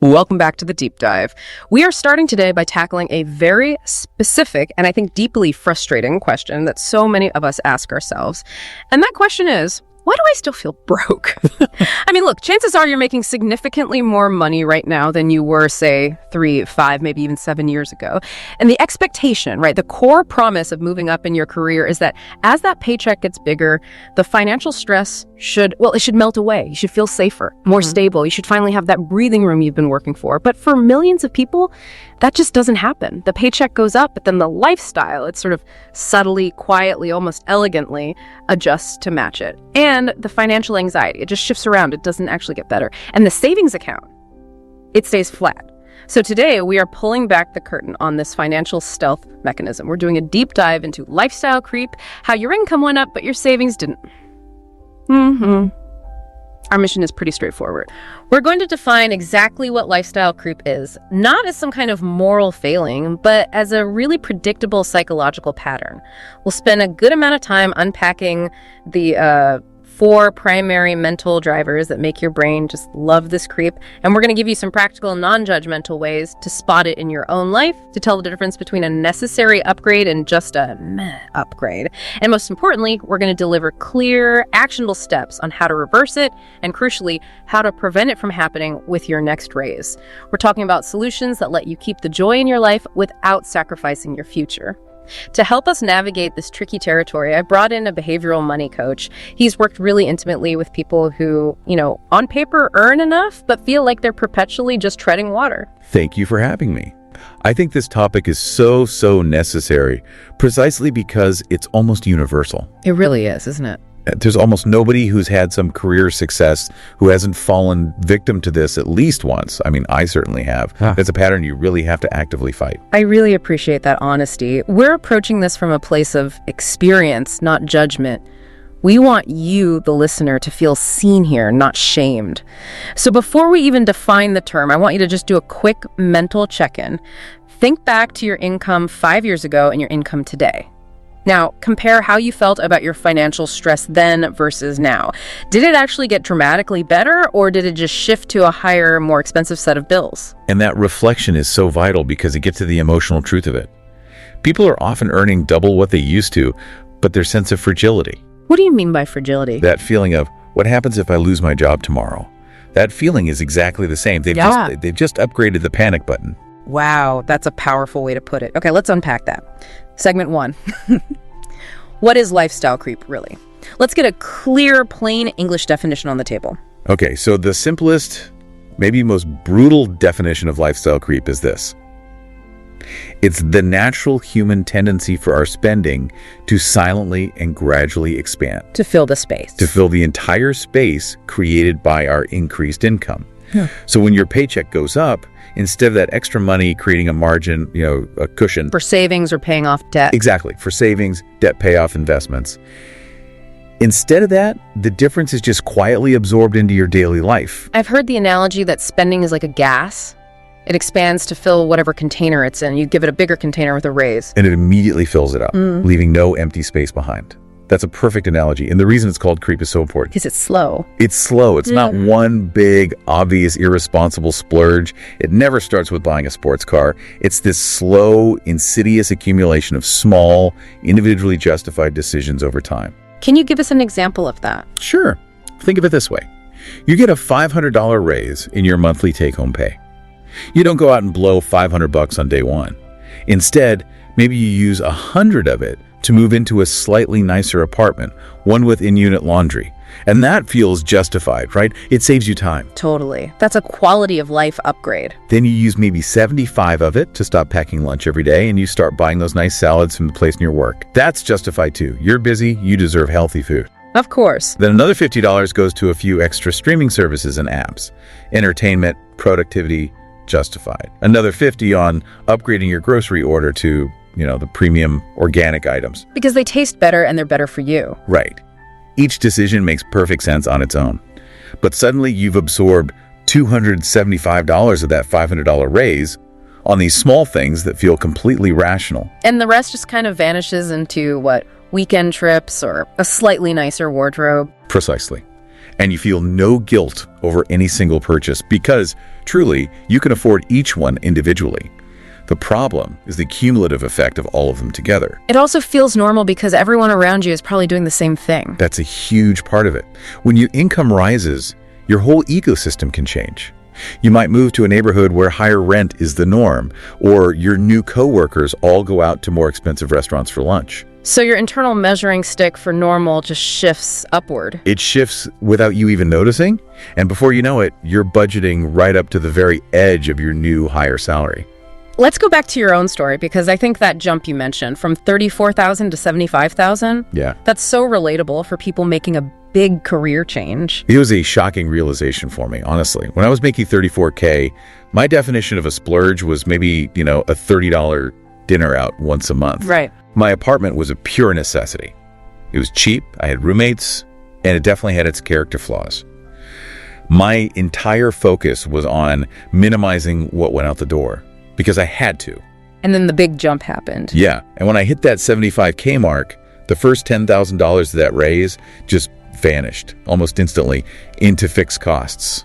Welcome back to the deep dive. We are starting today by tackling a very specific and I think deeply frustrating question that so many of us ask ourselves. And that question is, why do I still feel broke? I mean, look, chances are you're making significantly more money right now than you were, say, 3, 5, maybe even 7 years ago. And the expectation, right, the core promise of moving up in your career is that as that paycheck gets bigger, the financial stress should melt away. You should feel safer, more stable. You should finally have that breathing room you've been working for. But for millions of people, that just doesn't happen. The paycheck goes up, but then the lifestyle, it sort of subtly, quietly, almost elegantly adjusts to match it. And the financial anxiety, it just shifts around. It doesn't actually get better. And the savings account, it stays flat. So today we are pulling back the curtain on this financial stealth mechanism. We're doing a deep dive into lifestyle creep, how your income went up, but your savings didn't. Our mission is pretty straightforward. We're going to define exactly what lifestyle creep is, not as some kind of moral failing, but as a really predictable psychological pattern. We'll spend a good amount of time unpacking the 4 primary mental drivers that make your brain just love this creep. And we're going to give you some practical, non-judgmental ways to spot it in your own life, to tell the difference between a necessary upgrade and just a meh upgrade. And most importantly, we're going to deliver clear, actionable steps on how to reverse it, and crucially, how to prevent it from happening with your next raise. We're talking about solutions that let you keep the joy in your life without sacrificing your future. To help us navigate this tricky territory, I brought in a behavioral money coach. He's worked really intimately with people who, on paper earn enough, but feel like they're perpetually just treading water. Thank you for having me. I think this topic is so necessary, precisely because it's almost universal. It really is, isn't it? There's almost nobody who's had some career success who hasn't fallen victim to this at least once. I mean, I certainly have. It's a pattern you really have to actively fight. I really appreciate that honesty. We're approaching this from a place of experience, not judgment. We want you, the listener, to feel seen here, not shamed. So before we even define the term, I want you to just do a quick mental check-in. Think back to your income 5 years ago and your income today. Now, compare how you felt about your financial stress then versus now. Did it actually get dramatically better, or did it just shift to a higher, more expensive set of bills? And that reflection is so vital because it gets to the emotional truth of it. People are often earning double what they used to, but their sense of fragility. What do you mean by fragility? That feeling of, what happens if I lose my job tomorrow? That feeling is exactly the same. They've just upgraded the panic button. Wow, that's a powerful way to put it. Okay, let's unpack that. Segment 1. What is lifestyle creep, really? Let's get a clear, plain English definition on the table. Okay, so the simplest, maybe most brutal definition of lifestyle creep is this. It's the natural human tendency for our spending to silently and gradually expand. To fill the space. To fill the entire space created by our increased income. Yeah. So when your paycheck goes up, instead of that extra money creating a margin, a cushion. For savings or paying off debt. Exactly, for savings, debt payoff, investments. Instead of that, the difference is just quietly absorbed into your daily life. I've heard the analogy that spending is like a gas. It expands to fill whatever container it's in. You give it a bigger container with a raise. And it immediately fills it up, leaving no empty space behind. That's a perfect analogy. And the reason it's called creep is so important. Because it's slow. It's slow. It's not one big, obvious, irresponsible splurge. It never starts with buying a sports car. It's this slow, insidious accumulation of small, individually justified decisions over time. Can you give us an example of that? Sure. Think of it this way. You get a $500 raise in your monthly take-home pay. You don't go out and blow $500 on day one. Instead, maybe you use 100 of it to move into a slightly nicer apartment, one with in-unit laundry. And that feels justified, right? It saves you time. Totally. That's a quality of life upgrade. Then you use maybe 75 of it to stop packing lunch every day, and you start buying those nice salads from the place near work. That's justified too. You're busy, you deserve healthy food. Of course. Then another $50 goes to a few extra streaming services and apps. Entertainment, productivity, justified. Another $50 on upgrading your grocery order to the premium organic items. Because they taste better and they're better for you. Right. Each decision makes perfect sense on its own. But suddenly you've absorbed $275 of that $500 raise on these small things that feel completely rational. And the rest just kind of vanishes into, weekend trips or a slightly nicer wardrobe. Precisely. And you feel no guilt over any single purchase because, truly, you can afford each one individually. The problem is the cumulative effect of all of them together. It also feels normal because everyone around you is probably doing the same thing. That's a huge part of it. When your income rises, your whole ecosystem can change. You might move to a neighborhood where higher rent is the norm, or your new coworkers all go out to more expensive restaurants for lunch. So your internal measuring stick for normal just shifts upward. It shifts without you even noticing, and before you know it, you're budgeting right up to the very edge of your new higher salary. Let's go back to your own story, because I think that jump you mentioned from $34,000 to $75,000, Yeah. that's so relatable for people making a big career change. It was a shocking realization for me, honestly. When I was making $34K, my definition of a splurge was maybe, a $30 dinner out once a month. Right. My apartment was a pure necessity. It was cheap, I had roommates, and it definitely had its character flaws. My entire focus was on minimizing what went out the door, because I had to. And then the big jump happened. Yeah, and when I hit that $75K mark, the first $10,000 of that raise just vanished almost instantly into fixed costs.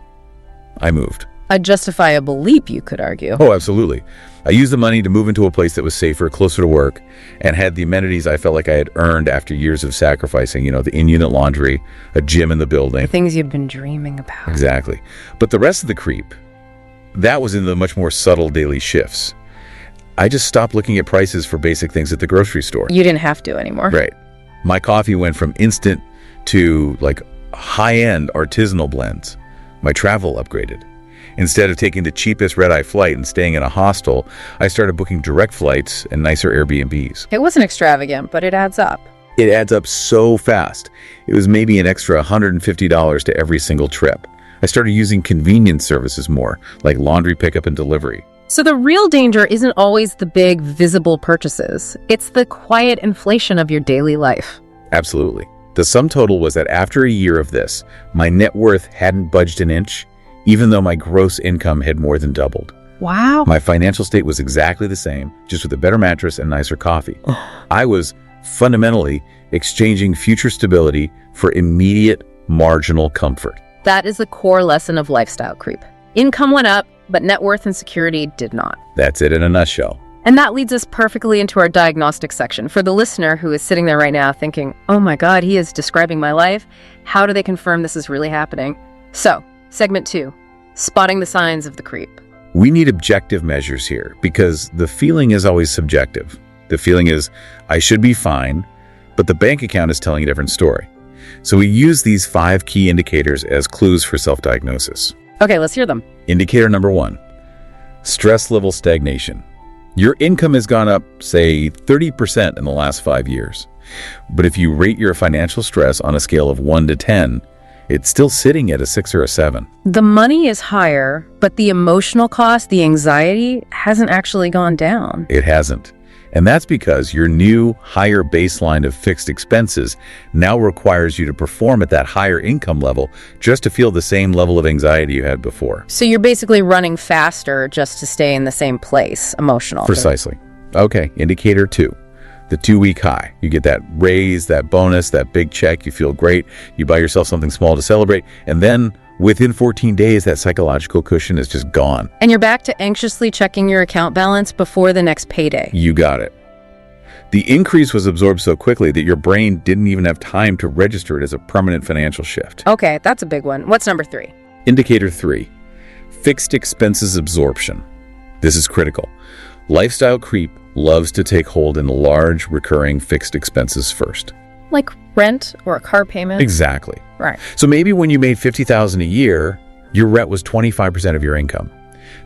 I moved. A justifiable leap, you could argue. Oh, absolutely. I used the money to move into a place that was safer, closer to work, and had the amenities I felt like I had earned after years of sacrificing, the in-unit laundry, a gym in the building. Things you've been dreaming about. Exactly. But the rest of the creep, that was in the much more subtle daily shifts. I just stopped looking at prices for basic things at the grocery store. You didn't have to anymore. Right. My coffee went from instant to high-end artisanal blends. My travel upgraded. Instead of taking the cheapest red-eye flight and staying in a hostel, I started booking direct flights and nicer Airbnbs. It wasn't extravagant, but it adds up. It adds up so fast. It was maybe an extra $150 to every single trip. I started using convenience services more, like laundry pickup and delivery. So the real danger isn't always the big, visible purchases. It's the quiet inflation of your daily life. Absolutely. The sum total was that after a year of this, my net worth hadn't budged an inch, even though my gross income had more than doubled. Wow. My financial state was exactly the same, just with a better mattress and nicer coffee. I was fundamentally exchanging future stability for immediate marginal comfort. That is the core lesson of lifestyle creep. Income went up, but net worth and security did not. That's it in a nutshell. And that leads us perfectly into our diagnostic section. For the listener who is sitting there right now thinking, oh my God, he is describing my life. How do they confirm this is really happening? So, segment 2, spotting the signs of the creep. We need objective measures here because the feeling is always subjective. The feeling is, I should be fine, but the bank account is telling a different story. So we use these 5 key indicators as clues for self-diagnosis. Okay, let's hear them. Indicator number 1, stress level stagnation. Your income has gone up, say, 30% in the last 5 years. But if you rate your financial stress on a scale of 1 to 10, it's still sitting at a 6 or a 7. The money is higher, but the emotional cost, the anxiety, hasn't actually gone down. It hasn't. And that's because your new, higher baseline of fixed expenses now requires you to perform at that higher income level just to feel the same level of anxiety you had before. So you're basically running faster just to stay in the same place, emotional. Precisely. Okay, indicator 2, the 2-week high. You get that raise, that bonus, that big check, you feel great, you buy yourself something small to celebrate, and then within 14 days, that psychological cushion is just gone. And you're back to anxiously checking your account balance before the next payday. You got it. The increase was absorbed so quickly that your brain didn't even have time to register it as a permanent financial shift. Okay, that's a big one. What's number 3? Indicator 3, fixed expenses absorption. This is critical. Lifestyle creep loves to take hold in large, recurring fixed expenses first. Like rent or a car payment? Exactly. Right. So maybe when you made $50,000 a year, your rent was 25% of your income.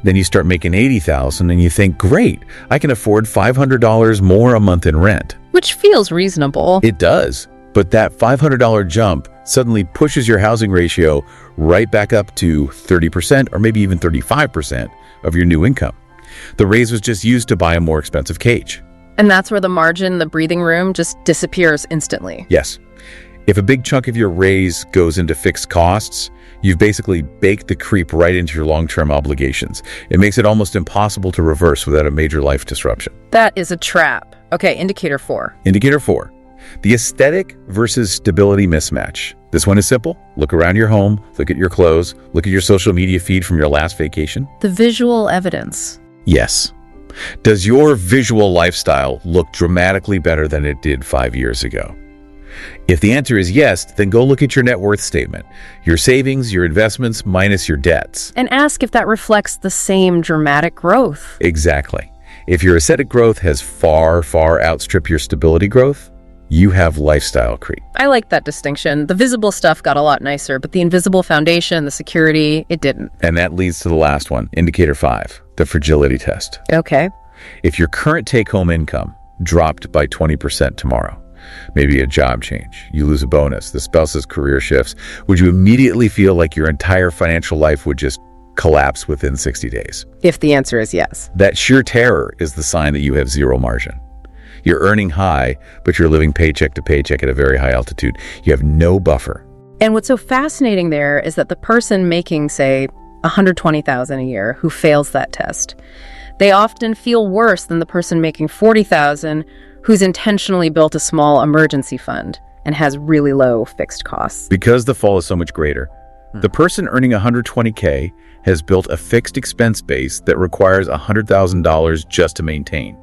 Then you start making $80,000 and you think, great, I can afford $500 more a month in rent. Which feels reasonable. It does. But that $500 jump suddenly pushes your housing ratio right back up to 30% or maybe even 35% of your new income. The raise was just used to buy a more expensive cage. And that's where the margin, the breathing room, just disappears instantly. Yes. If a big chunk of your raise goes into fixed costs, you've basically baked the creep right into your long-term obligations. It makes it almost impossible to reverse without a major life disruption. That is a trap. Okay, indicator 4. Indicator 4, The aesthetic versus stability mismatch. This one is simple. Look around your home, look at your clothes, look at your social media feed from your last vacation. The visual evidence. Yes. Does your visual lifestyle look dramatically better than it did 5 years ago? If the answer is yes, then go look at your net worth statement, your savings, your investments, minus your debts. And ask if that reflects the same dramatic growth. Exactly. If your aesthetic growth has far outstripped your stability growth, you have lifestyle creep. I like that distinction. The visible stuff got a lot nicer, but the invisible foundation, the security, it didn't. And that leads to the last one, indicator 5, the fragility test. Okay. If your current take-home income dropped by 20% tomorrow, maybe a job change, you lose a bonus, the spouse's career shifts, would you immediately feel like your entire financial life would just collapse within 60 days? If the answer is yes. That sheer terror is the sign that you have zero margin. You're earning high, but you're living paycheck to paycheck at a very high altitude. You have no buffer. And what's so fascinating there is that the person making, say, $120,000 a year who fails that test, they often feel worse than the person making $40,000 who's intentionally built a small emergency fund and has really low fixed costs. Because the fall is so much greater, the person earning $120K has built a fixed expense base that requires $100,000 just to maintain.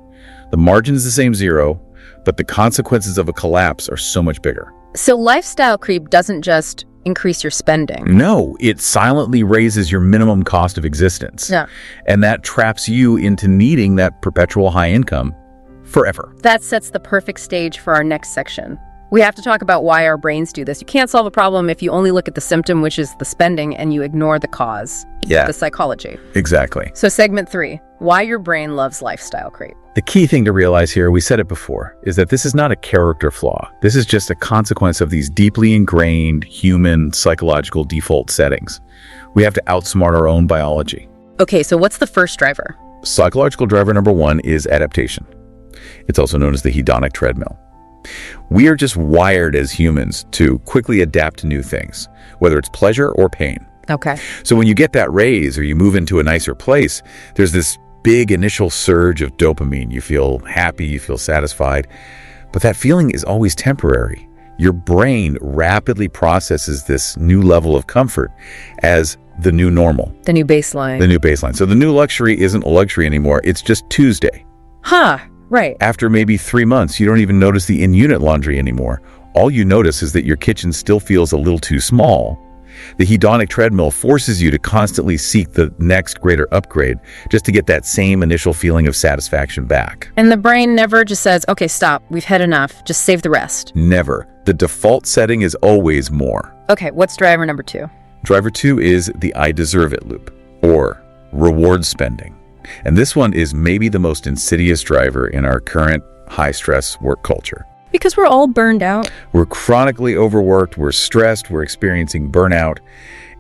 The margin is the same, zero, but the consequences of a collapse are so much bigger. So lifestyle creep doesn't just increase your spending. No, it silently raises your minimum cost of existence. Yeah. And that traps you into needing that perpetual high income forever. That sets the perfect stage for our next section. We have to talk about why our brains do this. You can't solve a problem if you only look at the symptom, which is the spending, and you ignore the cause, the psychology. Exactly. So segment 3, why your brain loves lifestyle creep. The key thing to realize here, we said it before, is that this is not a character flaw. This is just a consequence of these deeply ingrained human psychological default settings. We have to outsmart our own biology. Okay, so what's the first driver? Psychological driver number 1 is adaptation. It's also known as the hedonic treadmill. We are just wired as humans to quickly adapt to new things, whether it's pleasure or pain. Okay. So when you get that raise or you move into a nicer place, there's this big initial surge of dopamine. You feel happy, you feel satisfied, but that feeling is always temporary. Your brain rapidly processes this new level of comfort as the new normal. The new baseline. The new baseline. So the new luxury isn't a luxury anymore. It's just Tuesday. Huh. Right. After maybe 3 months, you don't even notice the in-unit laundry anymore. All you notice is that your kitchen still feels a little too small. The hedonic treadmill forces you to constantly seek the next greater upgrade just to get that same initial feeling of satisfaction back. And the brain never just says, okay, stop, we've had enough, just save the rest. Never. The default setting is always more. Okay, what's driver number 2? Driver 2 is the I deserve it loop, or reward spending. And this one is maybe the most insidious driver in our current high-stress work culture. Because we're all burned out. We're chronically overworked, we're stressed, we're experiencing burnout,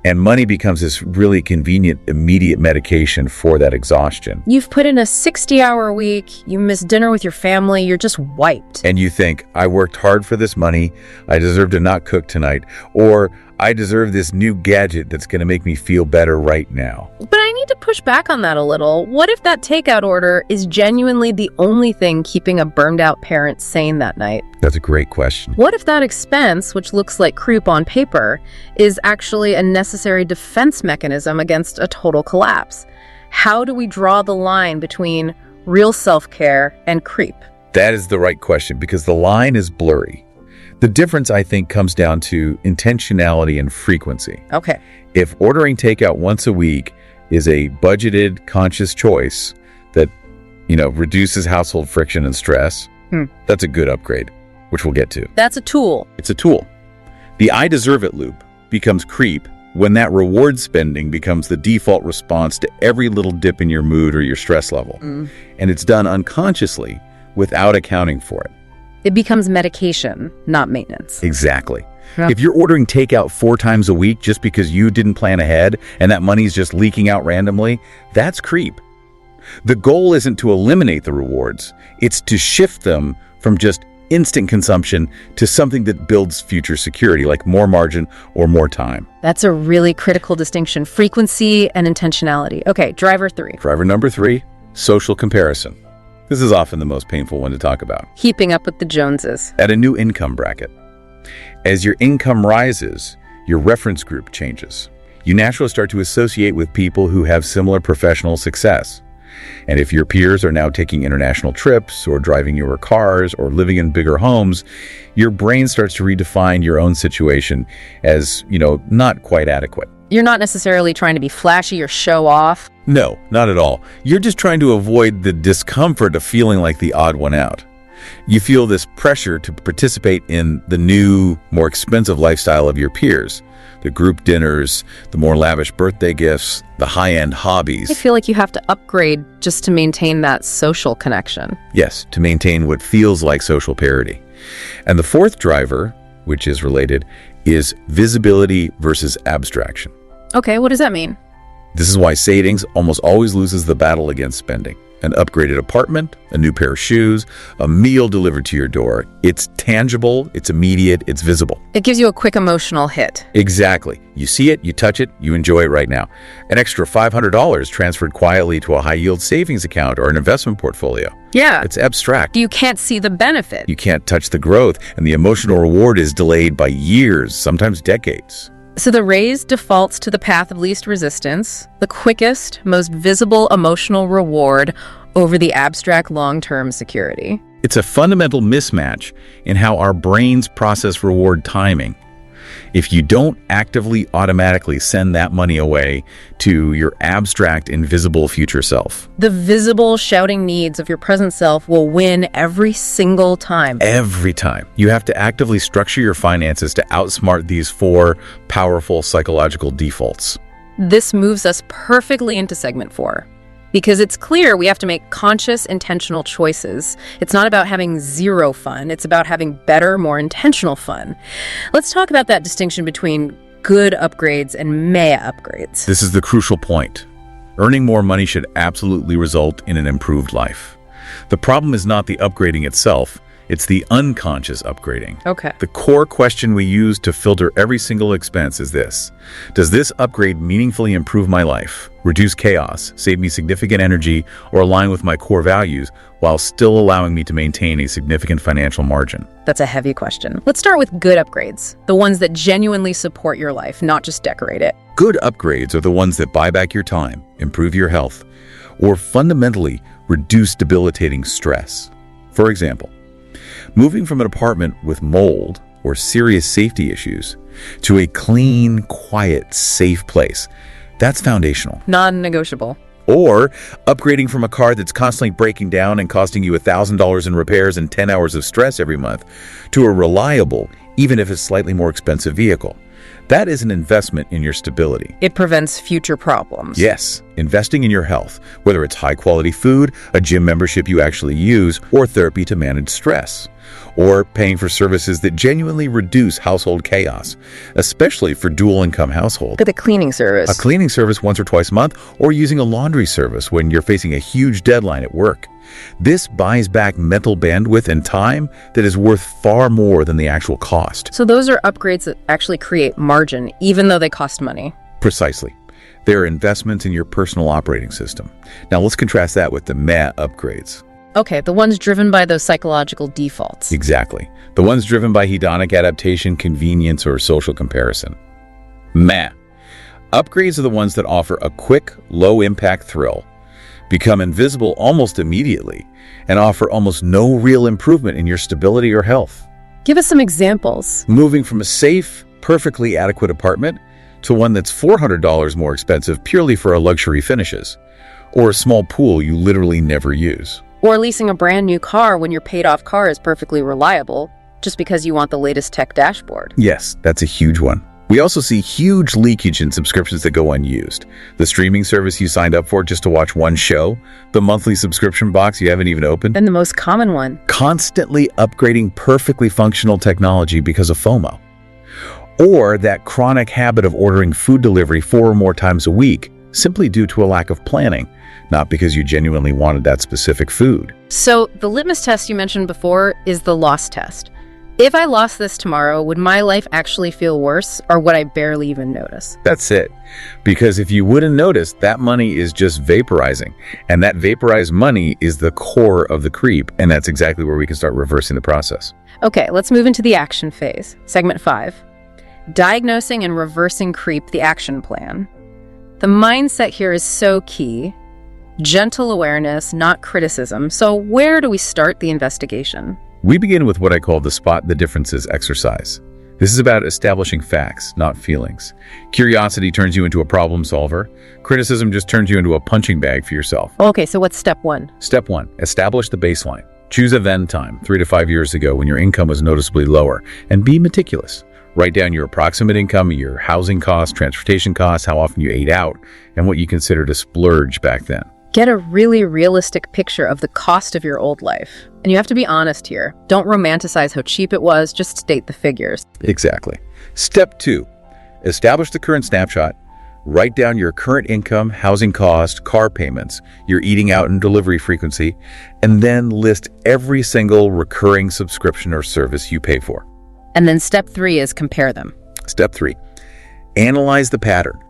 and money becomes this really convenient, immediate medication for that exhaustion. You've put in a 60-hour week, you miss dinner with your family, you're just wiped. And you think, I worked hard for this money, I deserve to not cook tonight, or I deserve this new gadget that's going to make me feel better right now. But I need to push back on that a little. What if that takeout order is genuinely the only thing keeping a burned out parent sane that night? That's a great question. What if that expense, which looks like creep on paper, is actually a necessary defense mechanism against a total collapse? How do we draw the line between real self-care and creep? That is the right question, because the line is blurry. The difference, I think, comes down to intentionality and frequency. Okay. If ordering takeout once a week is a budgeted, conscious choice that, reduces household friction and stress, that's a good upgrade, which we'll get to. That's a tool. It's a tool. The I deserve it loop becomes creep when that reward spending becomes the default response to every little dip in your mood or your stress level. And it's done unconsciously without accounting for it. It becomes medication, not maintenance. Exactly. Yeah. If you're ordering takeout 4 times a week just because you didn't plan ahead and that money's just leaking out randomly, that's creep. The goal isn't to eliminate the rewards. It's to shift them from just instant consumption to something that builds future security, like more margin or more time. That's a really critical distinction, frequency and intentionality. Okay, driver 3. Driver number 3, social comparison. This is often the most painful one to talk about. Keeping up with the Joneses. At a new income bracket. As your income rises, your reference group changes. You naturally start to associate with people who have similar professional success. And if your peers are now taking international trips or driving newer cars or living in bigger homes, your brain starts to redefine your own situation as, not quite adequate. You're not necessarily trying to be flashy or show off. No, not at all. You're just trying to avoid the discomfort of feeling like the odd one out. You feel this pressure to participate in the new, more expensive lifestyle of your peers. The group dinners, the more lavish birthday gifts, the high-end hobbies. I feel like you have to upgrade just to maintain that social connection. Yes, to maintain what feels like social parity. And the fourth driver, which is related, is visibility versus abstraction. Okay, what does that mean? This is why savings almost always loses the battle against spending. An upgraded apartment, a new pair of shoes, a meal delivered to your door. It's tangible, it's immediate, it's visible. It gives you a quick emotional hit. Exactly. You see it, you touch it, you enjoy it right now. An extra $500 transferred quietly to a high-yield savings account or an investment portfolio. Yeah. It's abstract. You can't see the benefit. You can't touch the growth, and the emotional reward is delayed by years, sometimes decades. So the raise defaults to the path of least resistance, the quickest, most visible emotional reward over the abstract long-term security. It's a fundamental mismatch in how our brains process reward timing. If you don't actively automatically send that money away to your abstract, invisible future self. The visible shouting needs of your present self will win every single time. Every time. You have to actively structure your finances to outsmart these four powerful psychological defaults. This moves us perfectly into segment 4. Because it's clear we have to make conscious, intentional choices. It's not about having zero fun. It's about having better, more intentional fun. Let's talk about that distinction between good upgrades and meh upgrades. This is the crucial point. Earning more money should absolutely result in an improved life. The problem is not the upgrading itself. It's the unconscious upgrading. Okay. The core question we use to filter every single expense is this. Does this upgrade meaningfully improve my life, reduce chaos, save me significant energy, or align with my core values while still allowing me to maintain a significant financial margin? That's a heavy question. Let's start with good upgrades, the ones that genuinely support your life, not just decorate it. Good upgrades are the ones that buy back your time, improve your health, or fundamentally reduce debilitating stress. For example, moving from an apartment with mold or serious safety issues to a clean, quiet, safe place, that's foundational. Non-negotiable. Or upgrading from a car that's constantly breaking down and costing you $1,000 in repairs and 10 hours of stress every month to a reliable, even if it's slightly more expensive vehicle. That is an investment in your stability. It prevents future problems. Yes, investing in your health, whether it's high-quality food, a gym membership you actually use, or therapy to manage stress. Or paying for services that genuinely reduce household chaos, especially for dual-income households. Like a cleaning service. A cleaning service once or twice a month, or using a laundry service when you're facing a huge deadline at work. This buys back mental bandwidth and time that is worth far more than the actual cost. So those are upgrades that actually create margin, even though they cost money. Precisely. They are investments in your personal operating system. Now let's contrast that with the meh upgrades. Okay, the ones driven by those psychological defaults. Exactly. The ones driven by hedonic adaptation, convenience, or social comparison. Meh. Upgrades are the ones that offer a quick, low-impact thrill, become invisible almost immediately, and offer almost no real improvement in your stability or health. Give us some examples. Moving from a safe, perfectly adequate apartment to one that's $400 more expensive purely for luxury finishes, or a small pool you literally never use. Or leasing a brand new car when your paid-off car is perfectly reliable, just because you want the latest tech dashboard. Yes, that's a huge one. We also see huge leakage in subscriptions that go unused. The streaming service you signed up for just to watch one show, the monthly subscription box you haven't even opened. And the most common one. Constantly upgrading perfectly functional technology because of FOMO. Or that chronic habit of ordering food delivery 4 or more times a week, simply due to a lack of planning, not because you genuinely wanted that specific food. So the litmus test you mentioned before is the loss test. If I lost this tomorrow, would my life actually feel worse, or would I barely even notice? That's it. Because if you wouldn't notice, that money is just vaporizing. And that vaporized money is the core of the creep. And that's exactly where we can start reversing the process. Okay, let's move into the action phase. Segment 5. Diagnosing and reversing creep, the action plan. The mindset here is so key. Gentle awareness, not criticism. So where do we start the investigation? We begin with what I call the spot the differences exercise. This is about establishing facts, not feelings. Curiosity turns you into a problem solver. Criticism just turns you into a punching bag for yourself. Okay, so what's step 1? Step 1, establish the baseline. Choose a then time, 3 to 5 years ago when your income was noticeably lower, and be meticulous. Write down your approximate income, your housing costs, transportation costs, how often you ate out, and what you considered a splurge back then. Get a really realistic picture of the cost of your old life. And you have to be honest here. Don't romanticize how cheap it was, just state the figures. Exactly. Step 2, establish the current snapshot. Write down your current income, housing cost, car payments, your eating out and delivery frequency, and then list every single recurring subscription or service you pay for. And then step 3 is compare them. Step 3, analyze the pattern.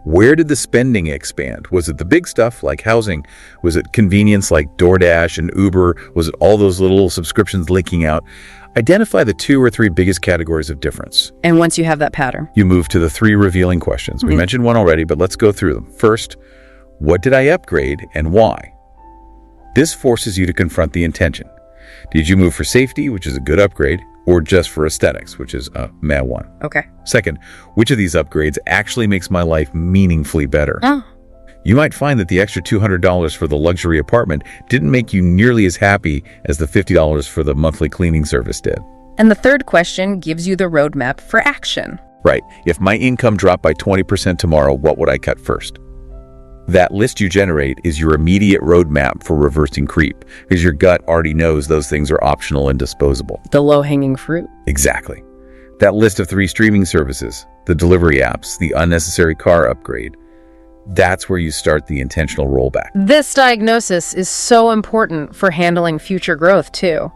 Where did the spending expand? Was it the big stuff like housing? Was it convenience like DoorDash and Uber? Was it all those little subscriptions leaking out? Identify the 2 or 3 biggest categories of difference. And once you have that pattern, You move to the 3 revealing questions. We mentioned one already, but let's go through them. First, what did I upgrade and why? This forces you to confront the intention. Did you move for safety, which is a good upgrade, or just for aesthetics, which is a meh one? okay. Second, which of these upgrades actually makes my life meaningfully better? Oh, You might find that the extra $200 for the luxury apartment didn't make you nearly as happy as the $50 for the monthly cleaning service did. and the third question gives you the roadmap for action. Right, if my income dropped by 20% tomorrow, what would I cut first? That list you generate is your immediate roadmap for reversing creep, because your gut already knows those things are optional and disposable. The low-hanging fruit. Exactly. That list of 3 streaming services, the delivery apps, the unnecessary car upgrade, that's where you start the intentional rollback. This diagnosis is so important for handling future growth, too.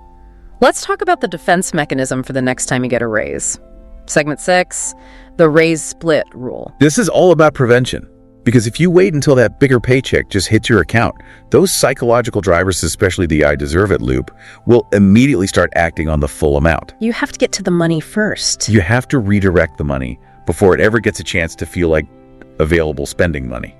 Let's talk about the defense mechanism for the next time you get a raise. Segment 6, the raise split rule. This is all about prevention. Because if you wait until that bigger paycheck just hits your account, those psychological drivers, especially the I deserve it loop, will immediately start acting on the full amount. You have to get to the money first. You have to redirect the money before it ever gets a chance to feel like available spending money.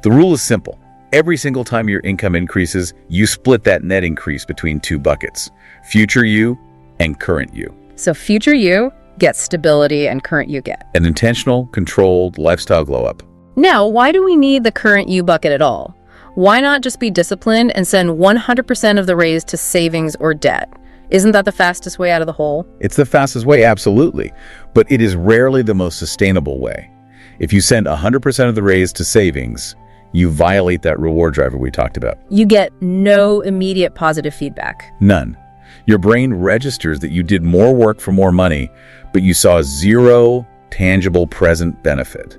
The rule is simple. Every single time your income increases, you split that net increase between 2 buckets, future you and current you. So future you gets stability and current you get. An intentional, controlled lifestyle glow up. Now, why do we need the current you bucket at all? Why not just be disciplined and send 100% of the raise to savings or debt? Isn't that the fastest way out of the hole? It's the fastest way, absolutely, but it is rarely the most sustainable way. If you send 100% of the raise to savings, you violate that reward driver we talked about. You get no immediate positive feedback. None. Your brain registers that you did more work for more money, but you saw 0 tangible present benefit.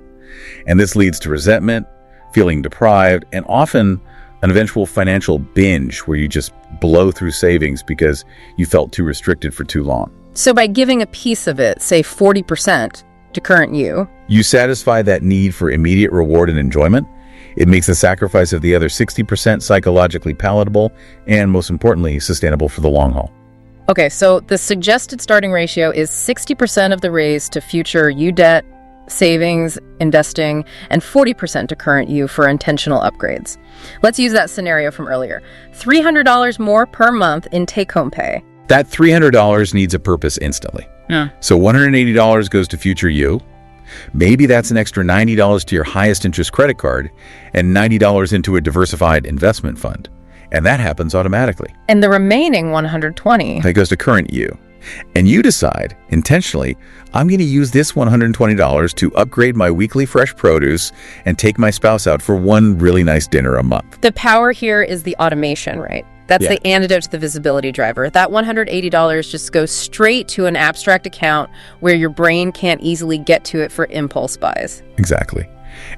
And this leads to resentment, feeling deprived, and often an eventual financial binge where you just blow through savings because you felt too restricted for too long. So by giving a piece of it, say 40% to current you, You satisfy that need for immediate reward and enjoyment. It makes the sacrifice of the other 60% psychologically palatable and, most importantly, sustainable for the long haul. okay, so the suggested starting ratio is 60% of the raise to future you debt, savings, investing, and 40% to current you for intentional upgrades. Let's use that scenario from earlier. $300 more per month in take-home pay. That $300 needs a purpose instantly. Yeah. So $180 goes to future you. Maybe that's an extra $90 to your highest interest credit card and $90 into a diversified investment fund. And that happens automatically. And the remaining $120. That goes to current you. And you decide, intentionally, I'm going to use this $120 to upgrade my weekly fresh produce and take my spouse out for one really nice dinner a month. The power here is the automation, right? That's Yeah. the antidote to the visibility driver. That $180 just goes straight to an abstract account where your brain can't easily get to it for impulse buys. Exactly.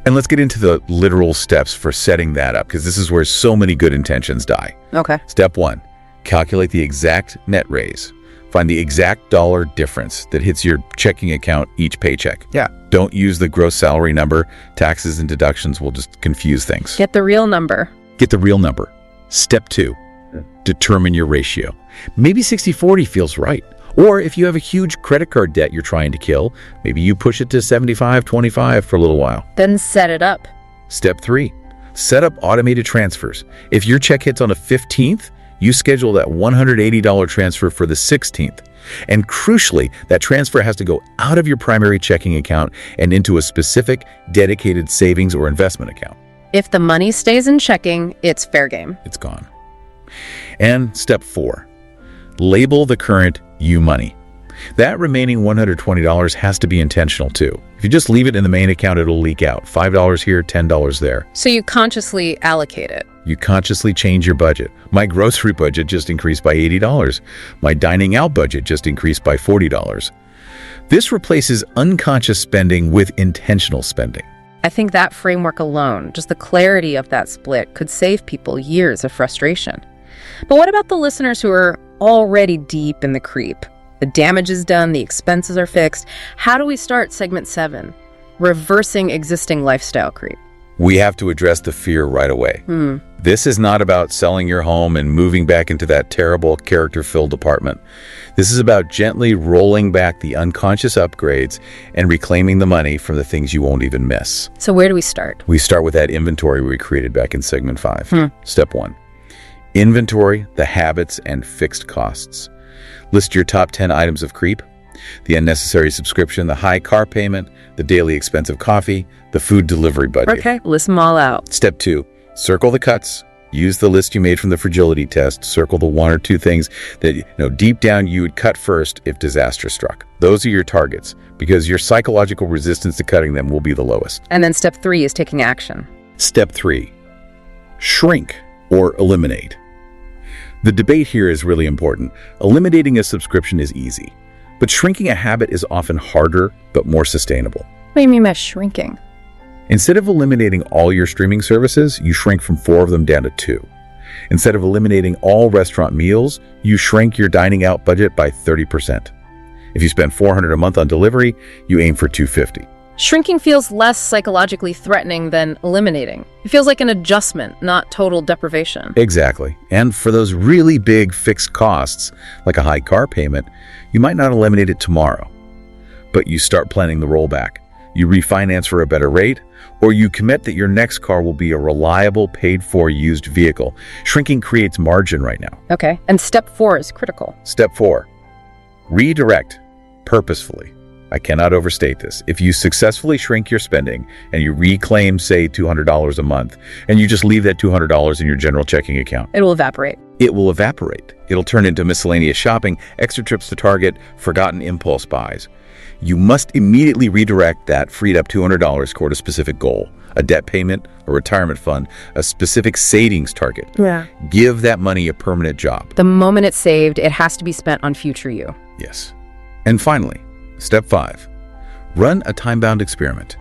And let's get into the literal steps for setting that up, because this is where so many good intentions die. Okay. Step 1, calculate the exact net raise. Find the exact dollar difference that hits your checking account each paycheck. Yeah. Don't use the gross salary number. Taxes and deductions will just confuse things. Get the real number. Get the real number. Step 2, determine your ratio. Maybe 60-40 feels right. Or if you have a huge credit card debt you're trying to kill, maybe you push it to 75-25 for a little while. Then set it up. Step 3, set up automated transfers. If your check hits on the 15th, you schedule that $180 transfer for the 16th. And crucially, that transfer has to go out of your primary checking account and into a specific, dedicated savings or investment account. If the money stays in checking, it's fair game. It's gone. And step 4, label the current you money. That remaining $120 has to be intentional too. If you just leave it in the main account, it'll leak out. $5 here, $10 there. So you consciously allocate it. You consciously change your budget. My grocery budget just increased by $80. My dining out budget just increased by $40. This replaces unconscious spending with intentional spending. I think that framework alone, just the clarity of that split, could save people years of frustration. But what about the listeners who are already deep in the creep? The damage is done, the expenses are fixed. How do we start segment 7? Reversing existing lifestyle creep. We have to address the fear right away. This is not about selling your home and moving back into that terrible character-filled apartment. This is about gently rolling back the unconscious upgrades and reclaiming the money from the things you won't even miss. So where do we start? We start with that inventory we created back in segment 5. Step 1, inventory the habits and fixed costs. List your top 10 items of creep: the unnecessary subscription, the high car payment, the daily expensive coffee, the food delivery budget. Okay, list them all out. Step 2, circle the cuts. Use the list you made from the fragility test. Circle the 1 or 2 things that deep down you would cut first if disaster struck. Those are your targets because your psychological resistance to cutting them will be the lowest. And then step 3 is taking action. Step 3, shrink or eliminate. The debate here is really important. Eliminating a subscription is easy, but shrinking a habit is often harder but more sustainable. What do you mean by shrinking? Instead of eliminating all your streaming services, you shrink from 4 of them down to 2. Instead of eliminating all restaurant meals, you shrink your dining out budget by 30%. If you spend $400 a month on delivery, you aim for $250. Shrinking feels less psychologically threatening than eliminating. It feels like an adjustment, not total deprivation. Exactly. And for those really big fixed costs, like a high car payment, you might not eliminate it tomorrow. But you start planning the rollback. You refinance for a better rate, or you commit that your next car will be a reliable, paid-for used vehicle. Shrinking creates margin right now. Okay, and step 4 is critical. Step 4, redirect purposefully. I cannot overstate this. If you successfully shrink your spending and you reclaim, say, $200 a month, and you just leave that $200 in your general checking account, It will evaporate. it will evaporate. It'll turn into miscellaneous shopping, extra trips to Target, forgotten impulse buys. You must immediately redirect that freed up $200 toward a specific goal, a debt payment, a retirement fund, a specific savings target. Yeah. Give that money a permanent job. The moment it's saved, it has to be spent on future you. Yes. And finally, step 5, run a time-bound experiment.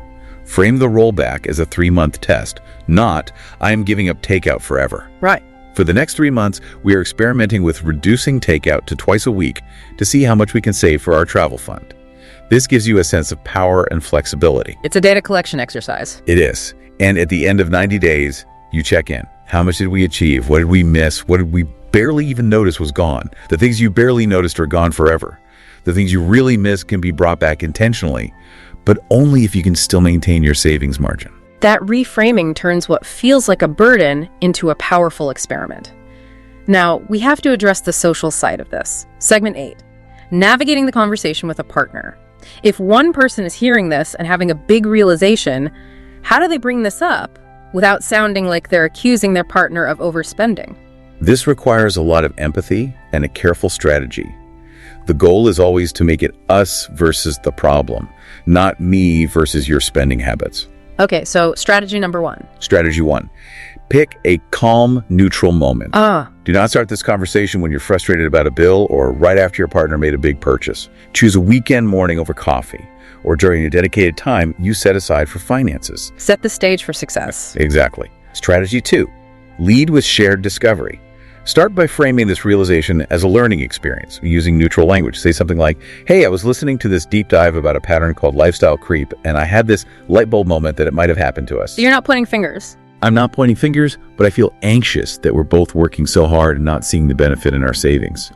Frame the rollback as a 3-month test, not I am giving up takeout forever. Right. For the next 3 months, we are experimenting with reducing takeout to twice a week to see how much we can save for our travel fund. This gives you a sense of power and flexibility. It's a data collection exercise. It is. And at the end of 90 days, you check in. How much did we achieve? What did we miss? What did we barely even notice was gone? The things you barely noticed are gone forever. The things you really missed can be brought back intentionally, but only if you can still maintain your savings margin. That reframing turns what feels like a burden into a powerful experiment. Now, we have to address the social side of this. Segment 8, navigating the conversation with a partner. If one person is hearing this and having a big realization, how do they bring this up without sounding like they're accusing their partner of overspending? This requires a lot of empathy and a careful strategy. The goal is always to make it us versus the problem, not me versus your spending habits. Okay, so strategy number 1. Strategy 1, pick a calm, neutral moment. Do not start this conversation when you're frustrated about a bill or right after your partner made a big purchase. Choose a weekend morning over coffee or during a dedicated time you set aside for finances. Set the stage for success. Exactly. Strategy 2, lead with shared discovery. Start by framing this realization as a learning experience using neutral language. Say something like, hey, I was listening to this deep dive about a pattern called lifestyle creep, and I had this light bulb moment that it might have happened to us. So you're not pointing fingers. I'm not pointing fingers, but I feel anxious that we're both working so hard and not seeing the benefit in our savings.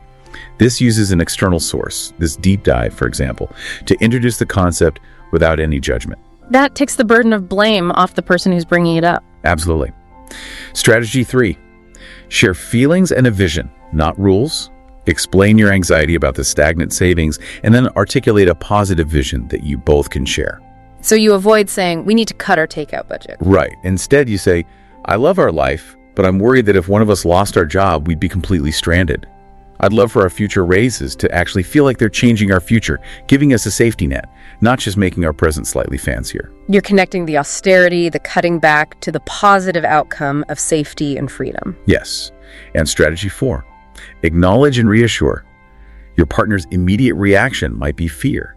This uses an external source, this deep dive, for example, to introduce the concept without any judgment. That takes the burden of blame off the person who's bringing it up. Absolutely. Strategy 3. Share feelings and a vision, not rules. Explain your anxiety about the stagnant savings, and then articulate a positive vision that you both can share. So you avoid saying, we need to cut our takeout budget. Right. Instead, you say, I love our life, but I'm worried that if one of us lost our job, we'd be completely stranded. I'd love for our future raises to actually feel like they're changing our future, giving us a safety net, not just making our present slightly fancier. You're connecting the austerity, the cutting back, to the positive outcome of safety and freedom. Yes. And strategy 4, acknowledge and reassure. Your partner's immediate reaction might be fear.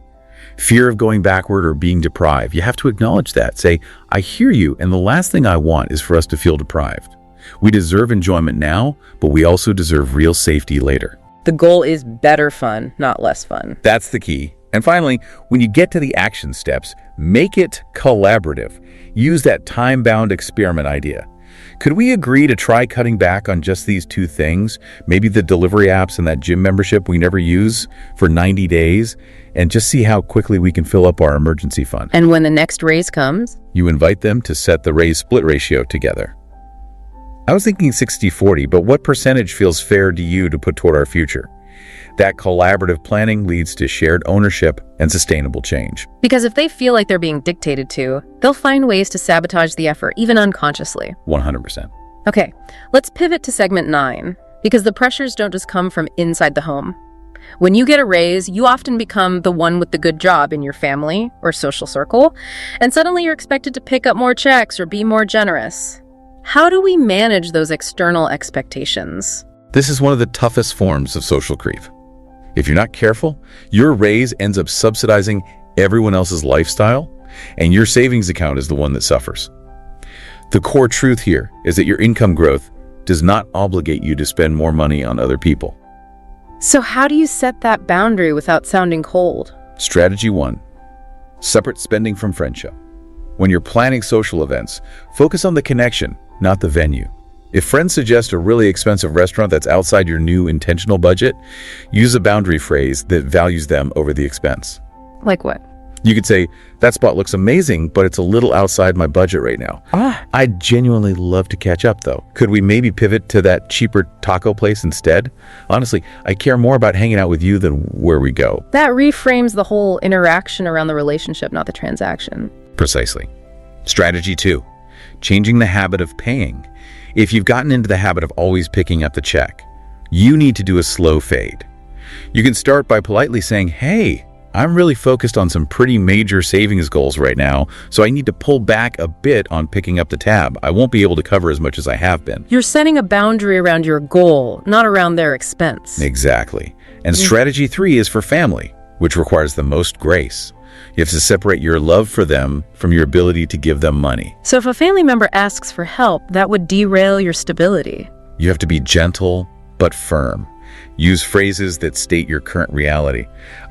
Fear of going backward or being deprived. You have to acknowledge that. Say, I hear you, and the last thing I want is for us to feel deprived. We deserve enjoyment now, but we also deserve real safety later. The goal is better fun, not less fun. That's the key. And finally, when you get to the action steps, make it collaborative. Use that time-bound experiment idea. Could we agree to try cutting back on just these 2 things, maybe the delivery apps and that gym membership we never use, for 90 days, and just see how quickly we can fill up our emergency fund? And when the next raise comes, you invite them to set the raise split ratio together. I was thinking 60-40, but what percentage feels fair to you to put toward our future? That collaborative planning leads to shared ownership and sustainable change. Because if they feel like they're being dictated to, they'll find ways to sabotage the effort, even unconsciously. 100%. Okay, let's pivot to segment 9, because the pressures don't just come from inside the home. When you get a raise, you often become the one with the good job in your family or social circle, and suddenly you're expected to pick up more checks or be more generous. How do we manage those external expectations? This is one of the toughest forms of social creep. If you're not careful, your raise ends up subsidizing everyone else's lifestyle, and your savings account is the one that suffers. The core truth here is that your income growth does not obligate you to spend more money on other people. So how do you set that boundary without sounding cold? Strategy 1. Separate spending from friendship. When you're planning social events, focus on the connection, not the venue. If friends suggest a really expensive restaurant that's outside your new intentional budget, use a boundary phrase that values them over the expense. Like what? You could say, that spot looks amazing, but it's a little outside my budget right now. I'd genuinely love to catch up, though. Could we maybe pivot to that cheaper taco place instead? Honestly, I care more about hanging out with you than where we go. That reframes the whole interaction around the relationship, not the transaction. Precisely. Strategy 2, changing the habit of paying. If you've gotten into the habit of always picking up the check, you need to do a slow fade. You can start by politely saying, hey, I'm really focused on some pretty major savings goals right now, so I need to pull back a bit on picking up the tab. I won't be able to cover as much as I have been. You're setting a boundary around your goal, not around their expense. Exactly. And strategy 3 is for family, which requires the most grace. You have to separate your love for them from your ability to give them money. So if a family member asks for help, that would derail your stability. You have to be gentle but firm. Use phrases that state your current reality.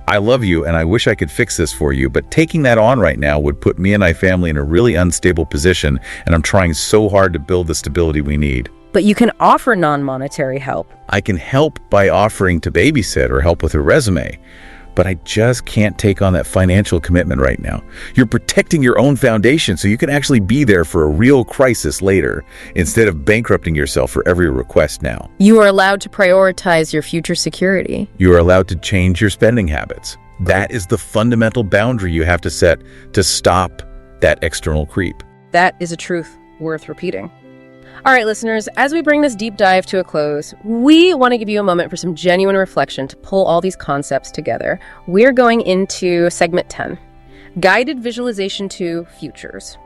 I love you and I wish I could fix this for you, but taking that on right now would put me and my family in a really unstable position, and I'm trying so hard to build the stability we need. But you can offer non-monetary help. I can help by offering to babysit or help with a resume, but I just can't take on that financial commitment right now. You're protecting your own foundation so you can actually be there for a real crisis later, instead of bankrupting yourself for every request now. You are allowed to prioritize your future security. You are allowed to change your spending habits. That is the fundamental boundary you have to set to stop that external creep. That is a truth worth repeating. All right, listeners, as we bring this deep dive to a close, we want to give you a moment for some genuine reflection to pull all these concepts together. We're going into segment 10, guided visualization to futures.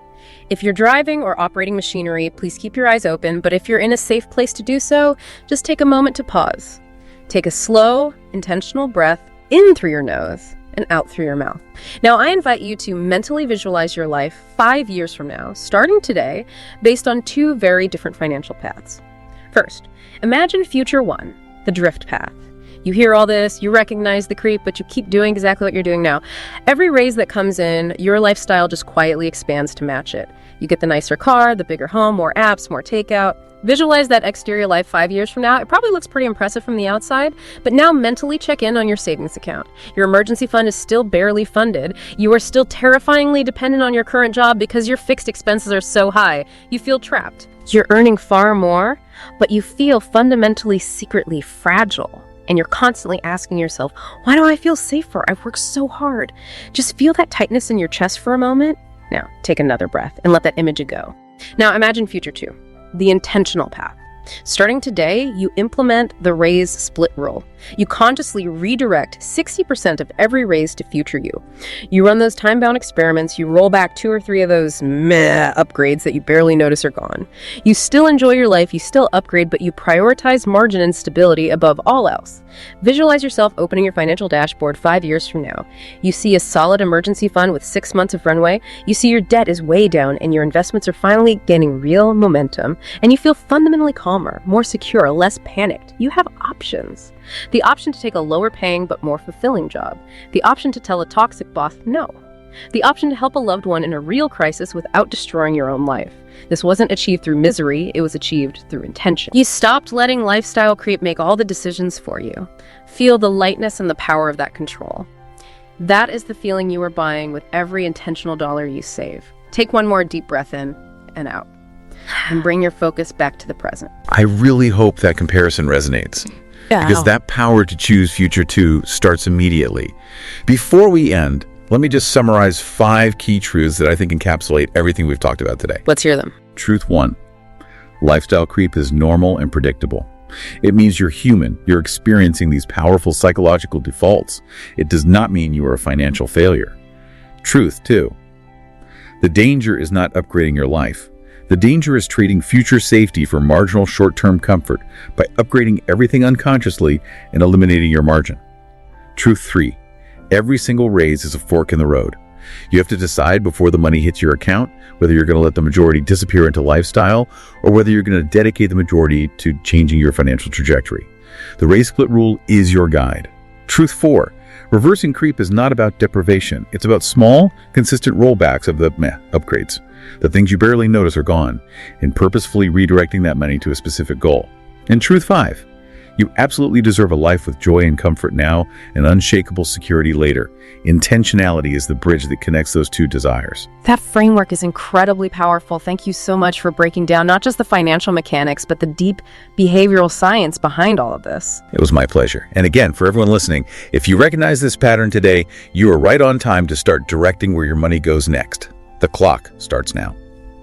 If you're driving or operating machinery, please keep your eyes open, but if you're in a safe place to do so, just take a moment to pause. Take a slow, intentional breath in through your nose and out through your mouth. Now, I invite you to mentally visualize your life 5 years from now, starting today, based on 2 very different financial paths. First, imagine future one, the drift path. You hear all this, you recognize the creep, but you keep doing exactly what you're doing now. Every raise that comes in, your lifestyle just quietly expands to match it. You get the nicer car, the bigger home, more apps, more takeout. Visualize that exterior life 5 years from now. It probably looks pretty impressive from the outside, but now mentally check in on your savings account. Your emergency fund is still barely funded. You are still terrifyingly dependent on your current job because your fixed expenses are so high. You feel trapped. You're earning far more, but you feel fundamentally secretly fragile. And you're constantly asking yourself, why do I feel safer? I've worked so hard. Just feel that tightness in your chest for a moment. Now, take another breath and let that image go. Now, imagine future two, the intentional path. Starting today, you implement the raise split rule. You consciously redirect 60% of every raise to future you. You run those time-bound experiments, you roll back 2 or 3 of those meh upgrades that you barely notice are gone. You still enjoy your life, you still upgrade, but you prioritize margin and stability above all else. Visualize yourself opening your financial dashboard 5 years from now. You see a solid emergency fund with 6 months of runway. You see your debt is way down and your investments are finally gaining real momentum. And you feel fundamentally calmer, more secure, less panicked. You have options. The option to take a lower paying but more fulfilling job. The option to tell a toxic boss no. The option to help a loved one in a real crisis without destroying your own life. This wasn't achieved through misery, it was achieved through intention. You stopped letting lifestyle creep make all the decisions for you. Feel the lightness and the power of that control. That is the feeling you are buying with every intentional dollar you save. Take one more deep breath in and out, and bring your focus back to the present. I really hope that comparison resonates. Because that power to choose future two starts immediately. Before we end, let me just summarize 5 key truths that I think encapsulate everything we've talked about today. Let's hear them. Truth 1. Lifestyle creep is normal and predictable. It means you're human. You're experiencing these powerful psychological defaults. It does not mean you are a financial failure. Truth 2. The danger is not upgrading your life. The danger is trading future safety for marginal short-term comfort by upgrading everything unconsciously and eliminating your margin. Truth 3. Every single raise is a fork in the road. You have to decide before the money hits your account whether you're going to let the majority disappear into lifestyle or whether you're going to dedicate the majority to changing your financial trajectory. The raise split rule is your guide. Truth 4. Reversing creep is not about deprivation. It's about small, consistent rollbacks of the upgrades. The things you barely notice are gone, and purposefully redirecting that money to a specific goal. And truth 5. You absolutely deserve a life with joy and comfort now and unshakable security later. Intentionality is the bridge that connects those two desires. That framework is incredibly powerful. Thank you so much for breaking down not just the financial mechanics, but the deep behavioral science behind all of this. It was my pleasure. And again, for everyone listening, if you recognize this pattern today, you are right on time to start directing where your money goes next. The clock starts now.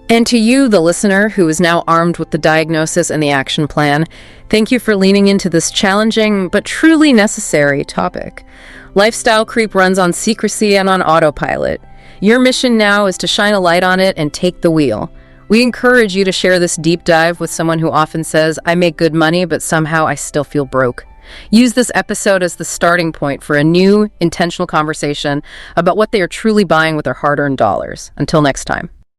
And to you, the listener, who is now armed with the diagnosis and the action plan, thank you for leaning into this challenging but truly necessary topic. Lifestyle creep runs on secrecy and on autopilot. Your mission now is to shine a light on it and take the wheel. We encourage you to share this deep dive with someone who often says, I make good money, but somehow I still feel broke. Use this episode as the starting point for a new, intentional conversation about what they are truly buying with their hard-earned dollars. Until next time.